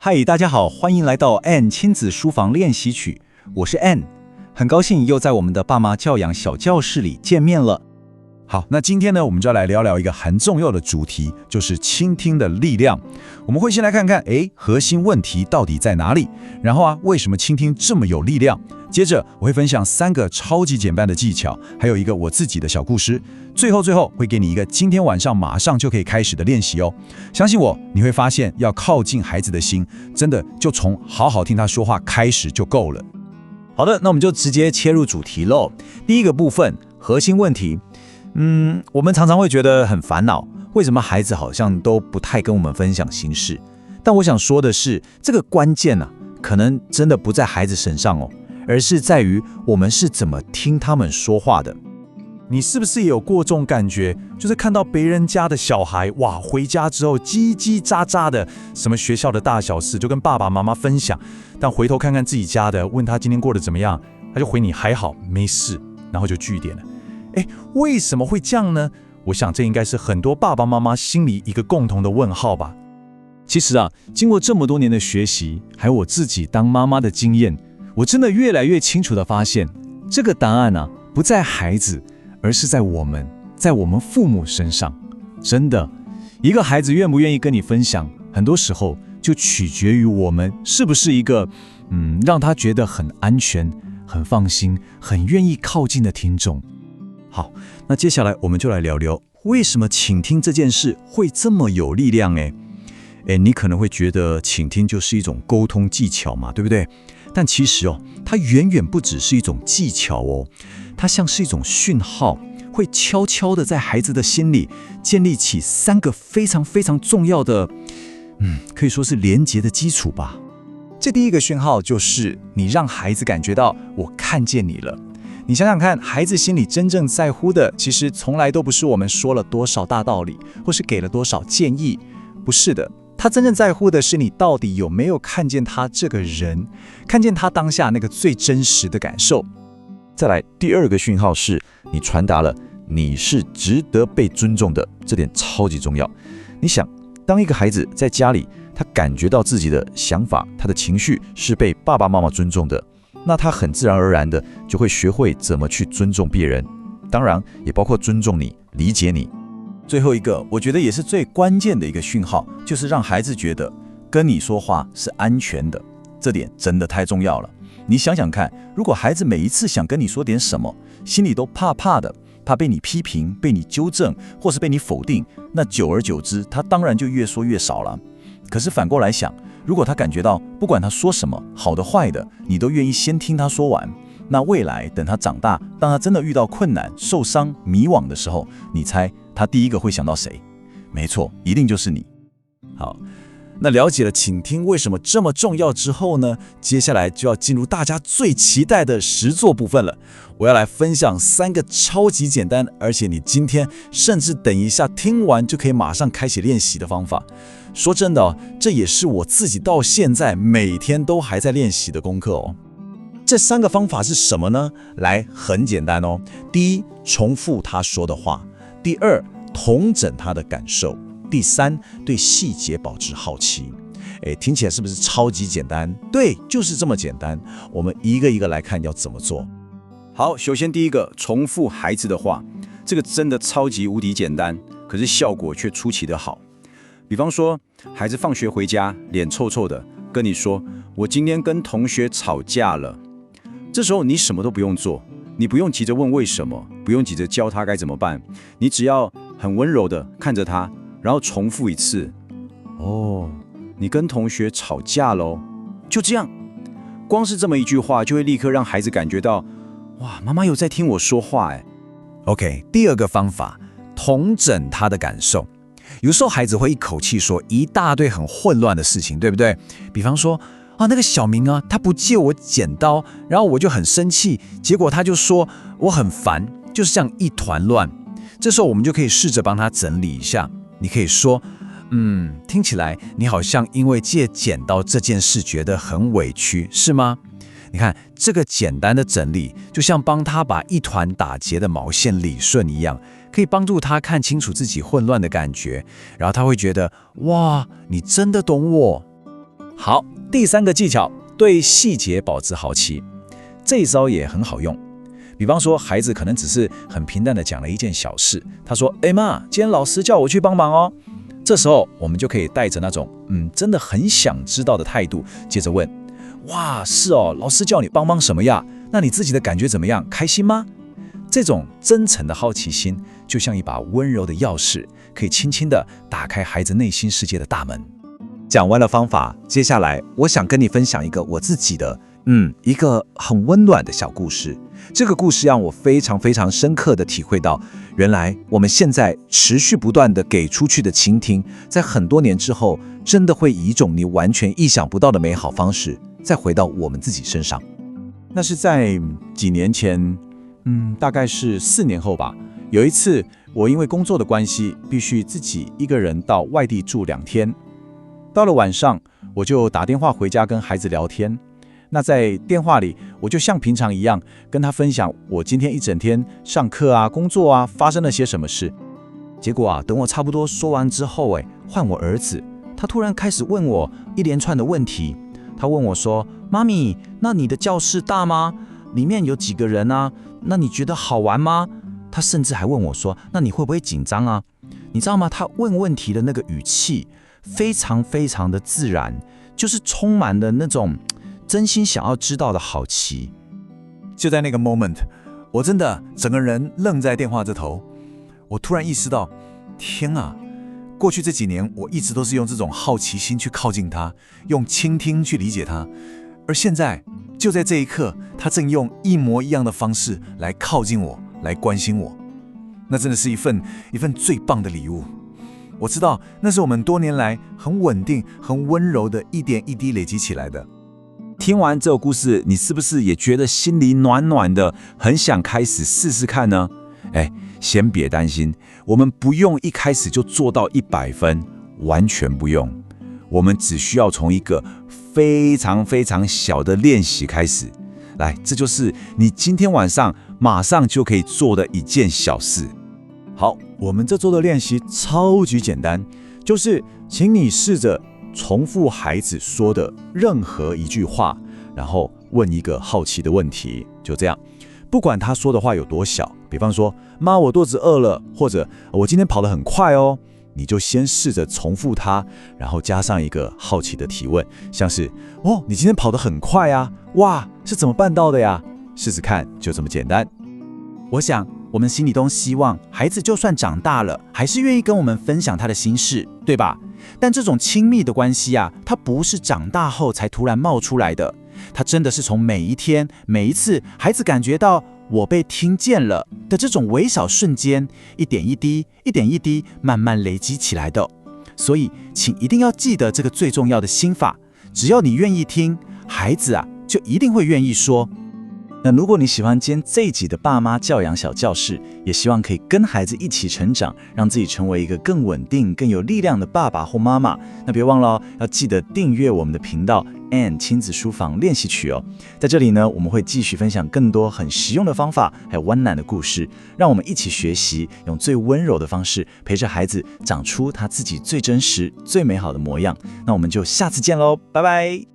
嗨，大家好，欢迎来到 Ann 亲子书房练习曲，我是 Ann， 很高兴又在我们的爸妈教养小教室里见面了。好，那今天呢，我们就要来聊聊一个很重要的主题，就是倾听的力量。我们会先来看看，核心问题到底在哪里？然后为什么倾听这么有力量？接着我会分享3个超级简单的技巧，还有一个我自己的小故事。最后会给你一个今天晚上马上就可以开始的练习哦。相信我，你会发现要靠近孩子的心，真的就从好好听他说话开始就够了。好的，那我们就直接切入主题喽。第一个部分，核心问题。我们常常会觉得很烦恼，为什么孩子好像都不太跟我们分享心事？但我想说的是，这个关键可能真的不在孩子身上哦，而是在于我们是怎么听他们说话的。你是不是也有过这种感觉？就是看到别人家的小孩，哇，回家之后叽叽喳喳的，什么学校的大小事就跟爸爸妈妈分享，但回头看看自己家的，问他今天过得怎么样，他就回你还好，没事，然后就句点了。为什么会这样呢？我想这应该是很多爸爸妈妈心里一个共同的问号吧。其实经过这么多年的学习，还有我自己当妈妈的经验，我真的越来越清楚地发现，这个答案不在孩子，而是在我们父母身上。真的，一个孩子愿不愿意跟你分享，很多时候就取决于我们是不是一个让他觉得很安全、很放心、很愿意靠近的听众。好，那接下来我们就来聊聊，为什么倾听这件事会这么有力量？你可能会觉得倾听就是一种沟通技巧嘛，对不对？但其实它远远不只是一种技巧哦，它像是一种讯号，会悄悄的在孩子的心里建立起3个非常非常重要的，可以说是连结的基础吧。这第一个讯号就是你让孩子感觉到我看见你了。你想想看，孩子心里真正在乎的，其实从来都不是我们说了多少大道理，或是给了多少建议，不是的。他真正在乎的是你到底有没有看见他这个人，看见他当下那个最真实的感受。再来，第2个讯号是你传达了你是值得被尊重的，这点超级重要。你想，当一个孩子在家里，他感觉到自己的想法，他的情绪是被爸爸妈妈尊重的，那他很自然而然的就会学会怎么去尊重别人，当然也包括尊重你、理解你。最后一个，我觉得也是最关键的一个讯号，就是让孩子觉得跟你说话是安全的，这点真的太重要了。你想想看，如果孩子每一次想跟你说点什么，心里都怕怕的，怕被你批评、被你纠正，或是被你否定，那久而久之，他当然就越说越少了。可是反过来想，如果他感觉到不管他说什么，好的坏的，你都愿意先听他说完，那未来等他长大，当他真的遇到困难、受伤、迷惘的时候，你猜他第一个会想到谁？没错，一定就是你。好，那了解了倾听为什么这么重要之后呢，接下来就要进入大家最期待的实作部分了。我要来分享3个超级简单，而且你今天甚至等一下听完就可以马上开始练习的方法。说真的这也是我自己到现在每天都还在练习的功课哦。这3个方法是什么呢？来，很简单哦。第一，重复他说的话；第2，统整他的感受；第3，对细节保持好奇。听起来是不是超级简单？对，就是这么简单。我们一个一个来看要怎么做。好，首先第一个，重复孩子的话，这个真的超级无敌简单，可是效果却出奇的好。比方说，孩子放学回家，脸臭臭的，跟你说：“我今天跟同学吵架了。”这时候你什么都不用做，你不用急着问为什么，不用急着教他该怎么办，你只要很温柔的看着他，然后重复一次：“哦，你跟同学吵架咯。”就这样，光是这么一句话，就会立刻让孩子感觉到，哇，妈妈有在听我说话OK， 第2个方法，统整他的感受。有时候孩子会一口气说一大堆很混乱的事情，对不对？比方说那个小明他不借我剪刀，然后我就很生气，结果他就说我很烦，就是这样一团乱。这时候我们就可以试着帮他整理一下。你可以说，听起来你好像因为借剪刀这件事觉得很委屈，是吗？你看，这个简单的整理，就像帮他把一团打结的毛线理顺一样，可以帮助他看清楚自己混乱的感觉，然后他会觉得，哇，你真的懂我。好，第3个技巧，对细节保持好奇。这一招也很好用。比方说，孩子可能只是很平淡的讲了一件小事，他说：“妈，今天老师叫我去帮忙哦。”这时候我们就可以带着那种真的很想知道的态度，接着问：“哇，是哦，老师叫你帮忙什么呀？那你自己的感觉怎么样？开心吗？”这种真诚的好奇心，就像一把温柔的钥匙，可以轻轻地打开孩子内心世界的大门。讲完了方法，接下来我想跟你分享一个我自己的，一个很温暖的小故事。这个故事让我非常非常深刻地体会到，原来我们现在持续不断地给出去的倾听，在很多年之后，真的会以一种你完全意想不到的美好方式，再回到我们自己身上。那是在几年前，大概是4年后吧。有一次，我因为工作的关系，必须自己一个人到外地住2天。到了晚上，我就打电话回家跟孩子聊天。那在电话里，我就像平常一样跟他分享我今天一整天上课啊、工作啊发生了些什么事。结果等我差不多说完之后，换我儿子，他突然开始问我一连串的问题。他问我说：“妈咪，那你的教室大吗？里面有几个人啊？那你觉得好玩吗？”他甚至还问我说：“那你会不会紧张啊？”你知道吗？他问问题的那个语气非常非常的自然，就是充满了那种真心想要知道的好奇。就在那个 moment， 我真的整个人愣在电话这头。我突然意识到，天啊，过去这几年我一直都是用这种好奇心去靠近他，用倾听去理解他，而现在就在这一刻，他正用一模一样的方式来靠近我，来关心我。那真的是一份最棒的礼物。我知道那是我们多年来很稳定、很温柔的一点一滴累积起来的。听完这个故事，你是不是也觉得心里暖暖的，很想开始试试看呢？先别担心，我们不用一开始就做到100分，完全不用。我们只需要从一个非常非常小的练习开始。来，这就是你今天晚上马上就可以做的一件小事。好，我们这周的练习超级简单，就是请你试着重复孩子说的任何一句话，然后问一个好奇的问题，就这样。不管他说的话有多小，比方说妈，我肚子饿了，或者我今天跑得很快哦，你就先试着重复它，然后加上一个好奇的提问，像是你今天跑得很快啊，哇，是怎么办到的呀？试试看，就这么简单。我想我们心里都希望孩子就算长大了，还是愿意跟我们分享他的心事，对吧？但这种亲密的关系啊，它不是长大后才突然冒出来的，它真的是从每一天、每一次孩子感觉到我被听见了的这种微小瞬间，一点一滴、一点一滴慢慢累积起来的。所以，请一定要记得这个最重要的心法：只要你愿意听，孩子就一定会愿意说。那如果你喜欢今天这一集的爸妈教养小教室，也希望可以跟孩子一起成长，让自己成为一个更稳定、更有力量的爸爸或妈妈。那别忘了要记得订阅我们的频道 Ann 亲子书房练习曲哦。在这里呢，我们会继续分享更多很实用的方法，还有温暖的故事，让我们一起学习，用最温柔的方式陪着孩子长出他自己最真实、最美好的模样。那我们就下次见喽，拜拜。